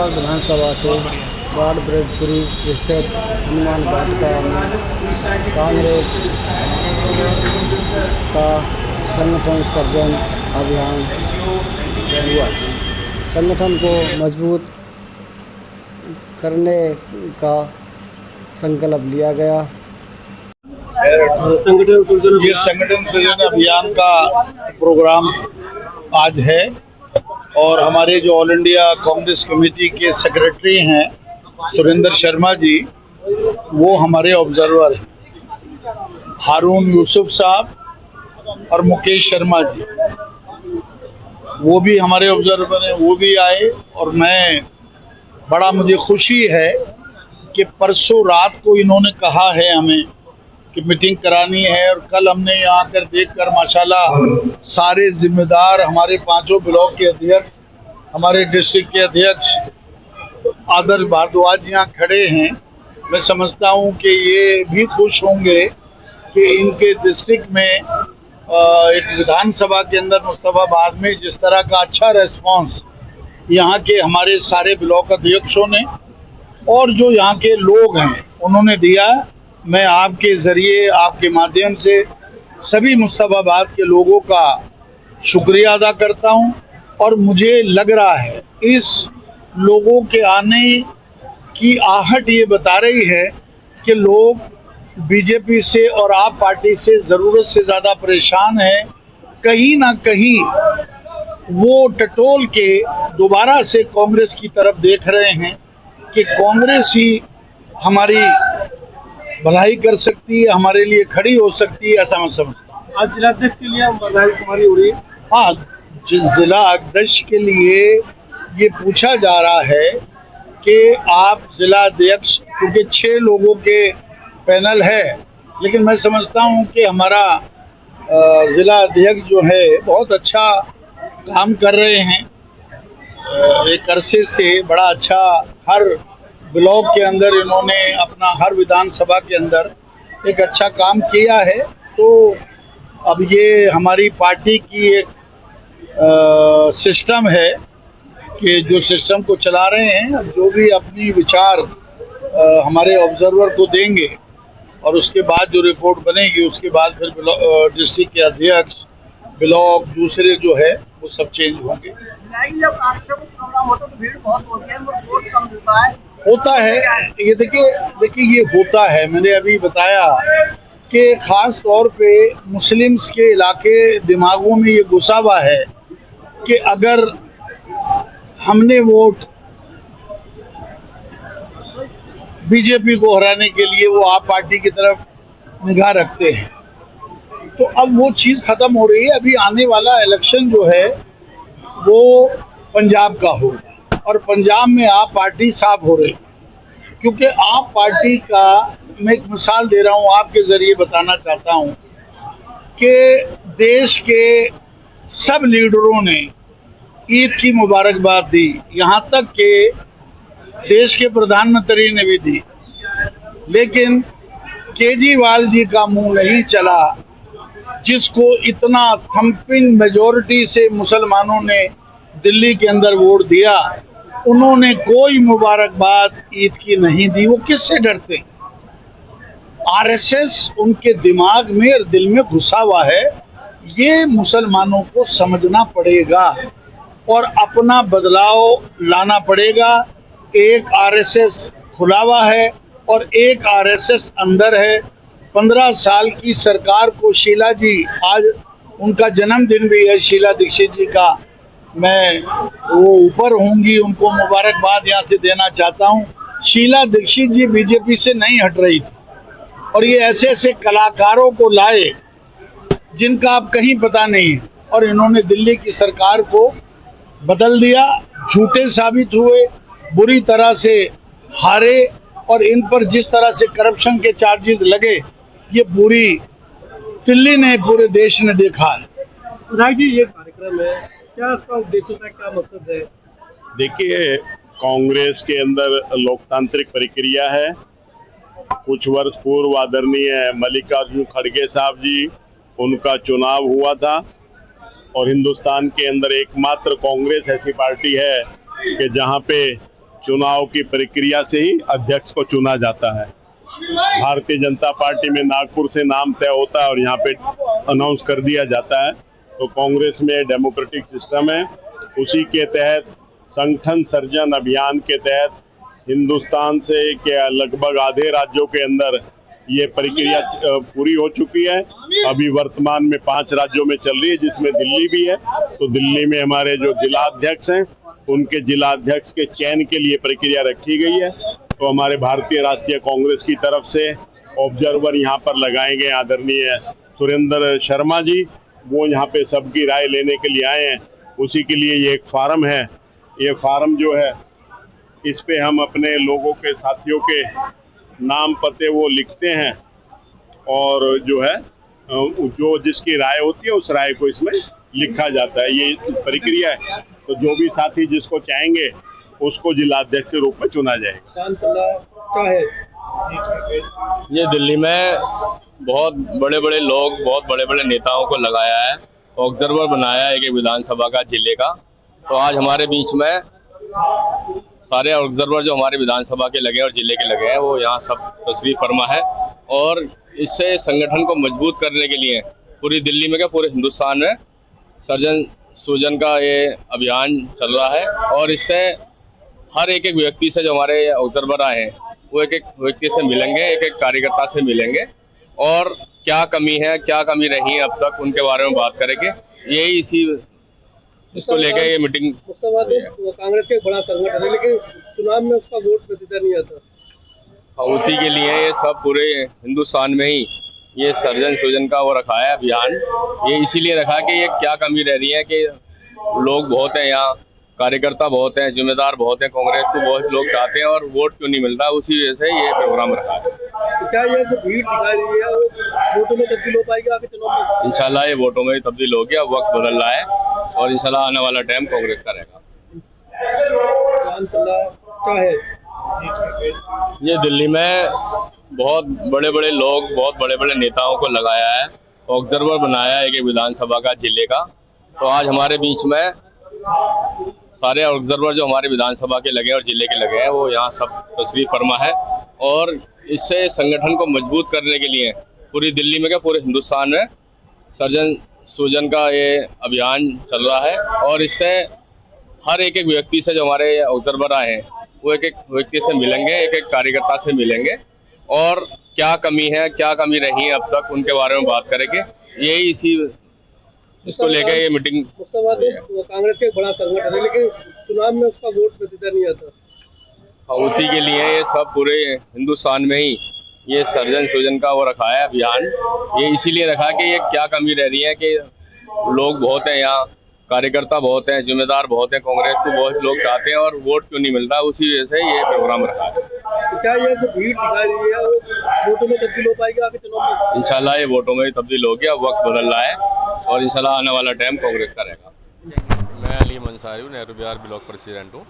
फतेहाबाद विधानसभा के वार्ड ब्रजपुरी स्थित हनुमान वाटिका में कांग्रेस का संगठन सर्जन अभियान हुआ। संगठन को मजबूत करने का संकल्प लिया गया। ये संगठन सृजन अभियान का प्रोग्राम आज है और हमारे जो ऑल इंडिया कांग्रेस कमेटी के सेक्रेटरी हैं सुरेंद्र शर्मा जी, वो हमारे ऑब्जर्वर हैं। हारून यूसुफ साहब और मुकेश शर्मा जी, वो भी हमारे ऑब्जर्वर हैं, वो भी आए। और मुझे खुशी है कि परसों रात को इन्होंने कहा है हमें कि मीटिंग करानी है, और कल हमने यहाँ कर देखकर माशाल्लाह सारे जिम्मेदार, हमारे पांचों ब्लॉक के अध्यक्ष, हमारे डिस्ट्रिक्ट के अध्यक्ष आदर्श भारद्वाज यहाँ खड़े हैं। मैं समझता हूँ कि ये भी खुश होंगे कि इनके डिस्ट्रिक्ट में एक विधानसभा के अंदर मुस्तफाबाद में जिस तरह का अच्छा रेस्पॉन्स यहाँ के हमारे सारे ब्लॉक अध्यक्षों ने और जो यहाँ के लोग हैं उन्होंने दिया। मैं आपके ज़रिए, आपके माध्यम से सभी मुस्तफाबाद के लोगों का शुक्रिया अदा करता हूं। और मुझे लग रहा है इस लोगों के आने की आहट ये बता रही है कि लोग बीजेपी से और आप पार्टी से ज़रूरत से ज़्यादा परेशान हैं। कहीं ना कहीं वो टटोल के दोबारा से कांग्रेस की तरफ देख रहे हैं कि कांग्रेस ही हमारी भलाई कर सकती है, हमारे लिए खड़ी हो सकती है, ऐसा मैं समझता हूँ। आज जिला अध्यक्ष के लिए बधाई शुमारी हो रही है। हाँ, जिला अध्यक्ष के लिए ये पूछा जा रहा है कि आप जिला अध्यक्ष, क्योंकि 6 लोगों के पैनल है, लेकिन मैं समझता हूँ कि हमारा जिला अध्यक्ष जो है बहुत अच्छा काम कर रहे हैं। एक अरसे से बड़ा अच्छा हर ब्लॉक के अंदर इन्होंने अपना हर विधानसभा के अंदर एक अच्छा काम किया है। तो अब ये हमारी पार्टी की एक सिस्टम है कि जो सिस्टम को चला रहे हैं, जो भी अपनी विचार हमारे ऑब्जर्वर को देंगे और उसके बाद जो रिपोर्ट बनेगी उसके बाद फिर डिस्ट्रिक्ट के अध्यक्ष, ब्लॉक दूसरे जो है वो सब चेंज होंगे। होता है ये, देखिए ये होता है। मैंने अभी बताया कि ख़ास तौर पे मुस्लिम्स के इलाके दिमागों में ये घुसा हुआ है कि अगर हमने वोट बीजेपी को हराने के लिए वो आप पार्टी की तरफ निगाह रखते हैं, तो अब वो चीज़ ख़त्म हो रही है। अभी आने वाला इलेक्शन जो है वो पंजाब का होगा और पंजाब में आप पार्टी साफ हो रही, क्योंकि आप पार्टी का, मैं एक मिसाल दे रहा हूँ, आपके ज़रिए बताना चाहता हूँ कि देश के सब लीडरों ने ईद की मुबारकबाद दी, यहाँ तक कि देश के प्रधानमंत्री ने भी दी, लेकिन केजरीवाल जी का मुंह नहीं चला, जिसको इतना थम्पिंग मेजॉरिटी से मुसलमानों ने दिल्ली के अंदर वोट दिया। उन्होंने कोई मुबारकबाद ईद की नहीं दी। वो किससे डरते हैं? आरएसएस उनके दिमाग में और दिल में घुसा हुआ है। ये मुसलमानों को समझना पड़ेगा और अपना बदलाव लाना पड़ेगा। एक आरएसएस खुला हुआ है और एक आरएसएस अंदर है। 15 साल की सरकार को शीला जी, आज उनका जन्मदिन भी है शीला दीक्षित जी का, मैं वो ऊपर होंगी, उनको मुबारकबाद यहाँ से देना चाहता हूँ। शीला दीक्षित जी बीजेपी से नहीं हट रही थी और ये ऐसे ऐसे कलाकारों को लाए जिनका अब कहीं पता नहीं है, और इन्होंने दिल्ली की सरकार को बदल दिया। झूठे साबित हुए, बुरी तरह से हारे, और इन पर जिस तरह से करप्शन के चार्जेस लगे, ये पूरी दिल्ली ने, पूरे देश ने देखा है। बधाई जी, ये कार्यक्रम है, क्या इसका उद्देश्य था, क्या मकसद है? देखिए, कांग्रेस के अंदर लोकतांत्रिक प्रक्रिया है। कुछ वर्ष पूर्व आदरणीय मल्लिकार्जुन खड़गे साहब जी, उनका चुनाव हुआ था और हिंदुस्तान के अंदर एकमात्र कांग्रेस ऐसी पार्टी है कि जहां पे चुनाव की प्रक्रिया से ही अध्यक्ष को चुना जाता है। भारतीय जनता पार्टी में नागपुर से नाम तय होता है और यहाँ पे अनाउंस कर दिया जाता है। तो कांग्रेस में डेमोक्रेटिक सिस्टम है, उसी के तहत संगठन सर्जन अभियान के तहत हिंदुस्तान से के लगभग आधे राज्यों के अंदर ये प्रक्रिया पूरी हो चुकी है। अभी वर्तमान में 5 राज्यों में चल रही है, जिसमें दिल्ली भी है। तो दिल्ली में हमारे जो जिलाध्यक्ष हैं, उनके जिलाध्यक्ष के चयन के लिए प्रक्रिया रखी गई है। तो हमारे भारतीय राष्ट्रीय कांग्रेस की तरफ से ऑब्जर्वर यहाँ पर लगाए गए आदरणीय सुरेंद्र शर्मा जी, वो यहाँ पे सबकी राय लेने के लिए आए हैं। उसी के लिए ये एक फार्म है, ये फार्म जो है इस पे हम अपने लोगों के साथियों के नाम पते वो लिखते हैं और जो है जो जिसकी राय होती है उस राय को इसमें लिखा जाता है। ये प्रक्रिया है। तो जो भी साथी जिसको चाहेंगे उसको जिलाध्यक्ष के रूप में चुना जाएगा। क्या है ये दिल्ली में बहुत बड़े बड़े लोग, बहुत बड़े बड़े नेताओं को लगाया है, ऑब्जर्वर बनाया है एक विधानसभा का, जिले का। तो आज हमारे बीच में सारे ऑब्जर्वर जो हमारे विधानसभा के लगे और जिले के लगे हैं, वो यहाँ सब तशरीफ फरमा है। और इससे संगठन को मजबूत करने के लिए पूरी दिल्ली में क्या पूरे हिंदुस्तान में सर्जन सूजन का ये अभियान चल रहा है। और इससे हर एक व्यक्ति से जो हमारे ऑब्जर्वर आए हैं, वो एक एक व्यक्ति से मिलेंगे, एक एक कार्यकर्ता से मिलेंगे और क्या कमी है, क्या कमी रही है अब तक, उनके बारे में बात करेंगे। यही इसी इसको लेकर ये मीटिंग। उसके बाद कांग्रेस का एक बड़ा संगठन है, लेकिन चुनाव में उसका वोट नतीजा नहीं आता। उसी के लिए ये सब पूरे हिंदुस्तान में ही ये सर्जन सूजन का वो रखा है अभियान। ये इसीलिए रखा है कि ये क्या कमी रह रही है कि लोग बहुत हैं यहाँ, कार्यकर्ता बहुत हैं, जिम्मेदार बहुत हैं, कांग्रेस को बहुत लोग चाहते हैं और वोट क्यों नहीं मिलता, उसी वजह से ये प्रोग्राम रखा है। तो क्या ये जो भीड़ दिखाई रही है वो वोटों में तब्दील हो पाएगी आगे चुनाव में? इंशाल्लाह ये वोटों में तब्दील हो गया, वक्त बदल रहा है और इंशाल्लाह आने वाला टाइम कांग्रेस का रहेगा। क्या है ये दिल्ली में बहुत बड़े बड़े लोग, बहुत बड़े बड़े नेताओं को लगाया है, ऑब्जर्वर बनाया है एक विधानसभा का, जिले का। तो आज हमारे बीच में सारे ऑब्जर्वर जो हमारे विधानसभा के लगे और जिले के लगे हैं, वो यहाँ सब तशरीफ फरमा है। और इससे संगठन को मजबूत करने के लिए पूरी दिल्ली में क्या पूरे हिंदुस्तान में सर्जन सूजन का ये अभियान चल रहा है। और इससे हर एक व्यक्ति से जो हमारे ऑब्जर्वर आए हैं, वो एक एक व्यक्ति से मिलेंगे, एक एक कार्यकर्ता से मिलेंगे और क्या कमी है, क्या कमी रही है अब तक, उनके बारे में बात करेंगे। यही इसी इसको लेकर ये मीटिंग। उसके बाद कांग्रेस का एक बड़ा संगठन है, लेकिन चुनाव में उसका वोट नतीजा नहीं आता। उसी के लिए ये सब पूरे हिंदुस्तान में ही ये सर्जन सूजन का वो रखा है अभियान। ये इसीलिए रखा है कि ये क्या कमी रह रही है कि लोग बहुत हैं यहाँ, कार्यकर्ता बहुत हैं, जिम्मेदार बहुत हैं, कांग्रेस को बहुत लोग चाहते हैं और वोट क्यों नहीं मिलता, उसी वजह से ये प्रोग्राम रखा है। तो क्या ये जो भीड़ दिखाई रही है वो वोटों में तब्दील हो पाएगी आगे चुनाव में? इंशाल्लाह ये वोटों में तब्दील हो गया, वक्त बदल रहा है और इंशाल्लाह आने वाला टाइम कांग्रेस का रहेगा। मैं अली मंसारी हूँ, नेहरू बिहार ब्लॉक प्रेसिडेंट हूँ।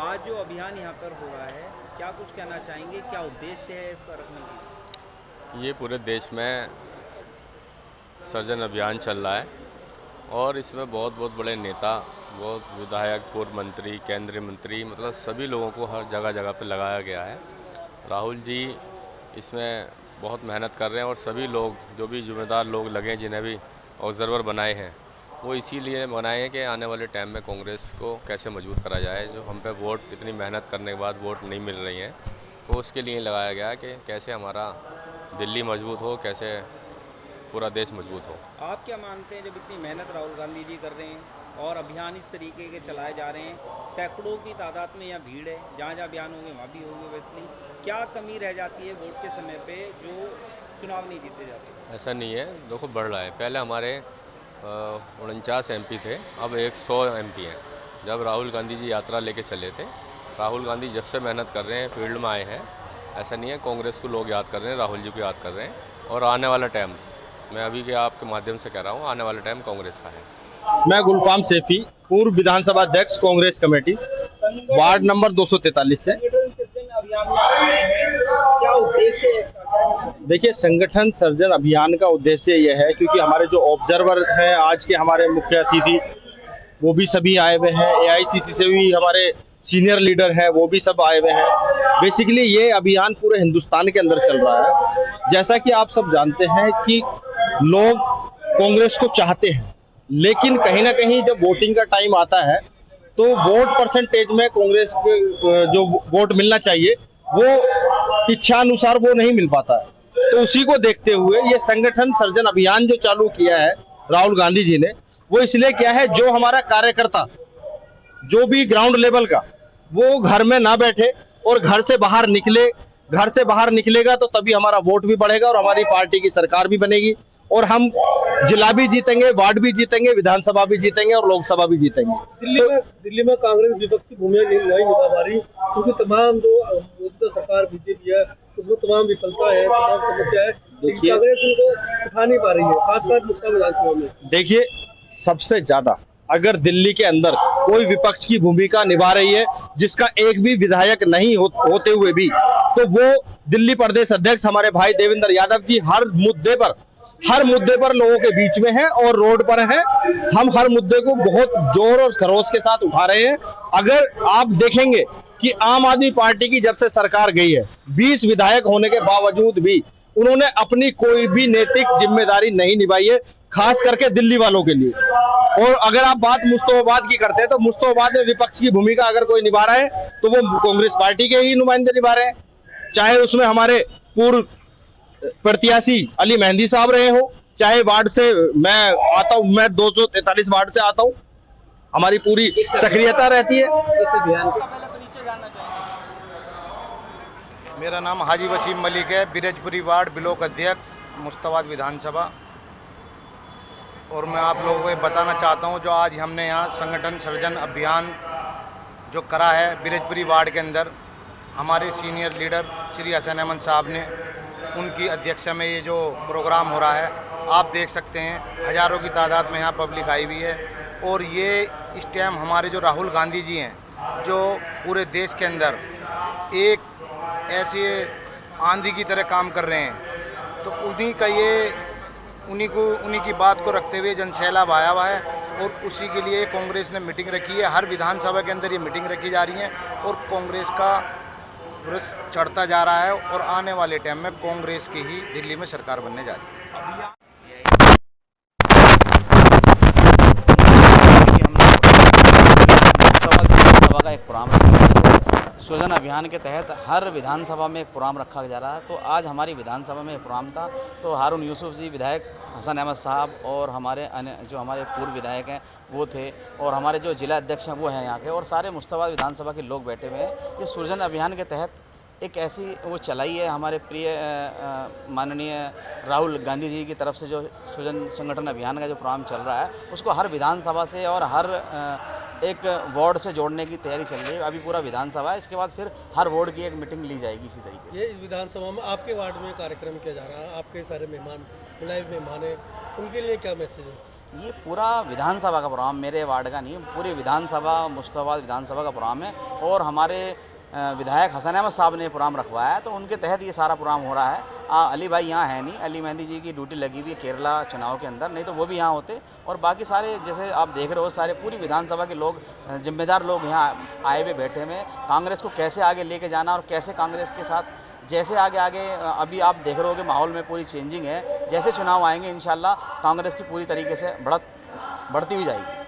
आज जो अभियान यहाँ पर हो रहा है, क्या कुछ कहना चाहेंगे, क्या उद्देश्य है इसका रखने की? ये पूरे देश में सर्जन अभियान चल रहा है और इसमें बहुत बड़े नेता, बहुत विधायक, पूर्व मंत्री, केंद्रीय मंत्री, मतलब सभी लोगों को हर जगह जगह पे लगाया गया है। राहुल जी इसमें बहुत मेहनत कर रहे हैं और सभी लोग जो भी जिम्मेदार लोग लगे हैं, जिन्हें भी ऑब्जर्वर बनाए हैं, वो इसीलिए बनाए हैं कि आने वाले टाइम में कांग्रेस को कैसे मजबूत करा जाए। जो हम पे वोट इतनी मेहनत करने के बाद वोट नहीं मिल रही हैं, तो उसके लिए लगाया गया है कि कैसे हमारा दिल्ली मजबूत हो, कैसे पूरा देश मजबूत हो। आप क्या मानते हैं, जब इतनी मेहनत राहुल गांधी जी कर रहे हैं और अभियान इस तरीके के चलाए जा रहे हैं, सैकड़ों की तादाद में यहाँ भीड़ है, जहाँ जहाँ अभियान होंगे वहाँ भी होंगे, वैसे क्या कमी रह जाती है वोट के समय पे जो चुनाव नहीं जीते जाते? ऐसा नहीं है, देखो बढ़ रहा है। पहले हमारे 49 MP थे, अब 100 MP हैं। जब राहुल गांधी जी यात्रा लेके चले थे, राहुल गांधी जब से मेहनत कर रहे हैं, फील्ड में आए हैं, ऐसा नहीं है, कांग्रेस को लोग याद कर रहे हैं, राहुल जी को याद कर रहे हैं। और आने वाला टाइम, मैं अभी के आपके माध्यम से कह रहा हूँ, आने वाला टाइम कांग्रेस का है। मैं गुलफाम सेफी, पूर्व विधानसभा अध्यक्ष कांग्रेस कमेटी, वार्ड नंबर 243 है। क्या उद्देश्य है इसका? देखिए, संगठन सर्जन अभियान का उद्देश्य यह है, क्योंकि हमारे जो ऑब्जर्वर हैं, आज के हमारे मुख्य अतिथि वो भी सभी आए हुए हैं, AICC से भी हमारे सीनियर लीडर है वो भी सब आए हुए हैं। बेसिकली ये अभियान पूरे हिंदुस्तान के अंदर चल रहा है। जैसा कि आप सब जानते हैं कि लोग कांग्रेस को चाहते हैं, लेकिन कहीं ना कहीं जब वोटिंग का टाइम आता है तो वोट परसेंटेज में कांग्रेस को जो वोट मिलना चाहिए वो इच्छा अनुसार वो नहीं मिल पाता है। तो उसी को देखते हुए ये संगठन सर्जन अभियान जो चालू किया है राहुल गांधी जी ने, वो इसलिए किया है जो हमारा कार्यकर्ता जो भी ग्राउंड लेवल का वो घर में ना बैठे और घर से बाहर निकले। घर से बाहर निकलेगा तो तभी हमारा वोट भी बढ़ेगा और हमारी पार्टी की सरकार भी बनेगी और हम जिला भी जीतेंगे, वार्ड भी जीतेंगे, विधानसभा भी जीतेंगे और लोकसभा भी जीतेंगे। दिल्ली में कांग्रेस विपक्ष की भूमिका नहीं निभा पा रही, क्योंकि तमाम जो मौजूदा सरकार बीजेपी है उसमें तमाम विफलता है, तमाम समस्या है। देखिए, कांग्रेस उनको उठा नहीं पा रही है, खासकर मुस्लिम विधानसभा में। देखिए, सबसे ज्यादा अगर दिल्ली के अंदर कोई विपक्ष की भूमिका निभा रही है जिसका एक भी विधायक नहीं होते हुए भी, तो वो दिल्ली प्रदेश अध्यक्ष हमारे भाई देवेंद्र यादव जी हर मुद्दे पर लोगों के बीच में है और रोड पर है। हम हर मुद्दे को बहुत जोर और खरोश के साथ उठा रहे हैं। अगर आप देखेंगे कि आम आदमी पार्टी की जब से सरकार गई है, 20 विधायक होने के बावजूद भी उन्होंने अपनी कोई भी नैतिक जिम्मेदारी नहीं निभाई है, खास करके दिल्ली वालों के लिए। और अगर आप बात मुस्तफाबाद की करते हैं तो मुस्तफाबाद में विपक्ष की भूमिका अगर कोई निभा रहा है तो वो कांग्रेस पार्टी के ही नुमाइंदे निभा रहे हैं, चाहे उसमें हमारे पूर्व प्रत्याशी अली मेहंदी साहब रहे हो, चाहे वार्ड से मैं आता हूं, मैं 243 वार्ड से आता हूं, हमारी पूरी सक्रियता रहती है। मेरा नाम हाजी वसीम मलिक है, बिरजपुरी वार्ड ब्लॉक अध्यक्ष, मुश्ताबाद विधानसभा। और मैं आप लोगों को ये बताना चाहता हूँ, जो आज हमने यहाँ संगठन सर्जन अभियान जो करा है बिरजपुरी वार्ड के अंदर, हमारे सीनियर लीडर श्री हसन अहमद साहब ने, उनकी अध्यक्षता में ये जो प्रोग्राम हो रहा है, आप देख सकते हैं हज़ारों की तादाद में यहाँ पब्लिक आई हुई है। और ये इस टाइम हमारे जो राहुल गांधी जी हैं, जो पूरे देश के अंदर एक ऐसे आंधी की तरह काम कर रहे हैं, तो उन्हीं की बात को रखते हुए जनसैलाब आया हुआ है। और उसी के लिए कांग्रेस ने मीटिंग रखी है। हर विधानसभा के अंदर ये मीटिंग रखी जा रही है और कांग्रेस का चढ़ता जा रहा है और आने वाले टाइम में कांग्रेस की ही दिल्ली में सरकार बनने जा रही है। विधानसभा का एक प्रोग्राम सृजन अभियान के तहत हर विधानसभा में एक प्रोग्राम रखा जा रहा है। तो आज हमारी विधानसभा में एक प्रोग्राम था, तो हारून यूसुफ जी, विधायक हसन अहमद साहब और हमारे जो हमारे पूर्व विधायक हैं वो थे, और हमारे जो जिला अध्यक्ष हैं वो हैं यहाँ के, और सारे मुश्ताबाद विधानसभा के लोग बैठे हुए हैं। ये सृजन अभियान के तहत एक ऐसी वो चलाई है हमारे प्रिय माननीय राहुल गांधी जी की तरफ से, जो सृजन संगठन अभियान का जो प्रोग्राम चल रहा है उसको हर विधानसभा से और हर एक वार्ड से जोड़ने की तैयारी चल रही है। अभी पूरा विधानसभा है, इसके बाद फिर हर वार्ड की एक मीटिंग ली जाएगी इसी तरीके से। ये इस विधानसभा में आपके वार्ड में कार्यक्रम किया जा रहा है, आपके सारे मेहमान लाइव मेहमान हैं, उनके लिए क्या मैसेज है? ये पूरा विधानसभा का प्रोग्राम, मेरे वार्ड का नहीं, पूरी विधानसभा मुश्ताबाद विधानसभा का प्रोग्राम है। और हमारे विधायक हसन अहमद साहब ने प्रोग्राम रखवाया है, तो उनके तहत ये सारा प्रोग्राम हो रहा है। अली भाई यहाँ है नहीं, अली मेहंदी जी की ड्यूटी लगी हुई है केरला चुनाव के अंदर, नहीं तो वो भी यहाँ होते। और बाकी सारे जैसे आप देख रहे हो, सारे पूरी विधानसभा के लोग, जिम्मेदार लोग यहाँ आए हुए बैठे हुए। कांग्रेस को कैसे आगे लेके जाना और कैसे कांग्रेस के साथ जैसे आगे अभी आप देख रहे हो कि माहौल में पूरी चेंजिंग है। जैसे चुनाव आएंगे इंशाल्लाह कांग्रेस की पूरी तरीके से बढ़ती हुई जाएगी।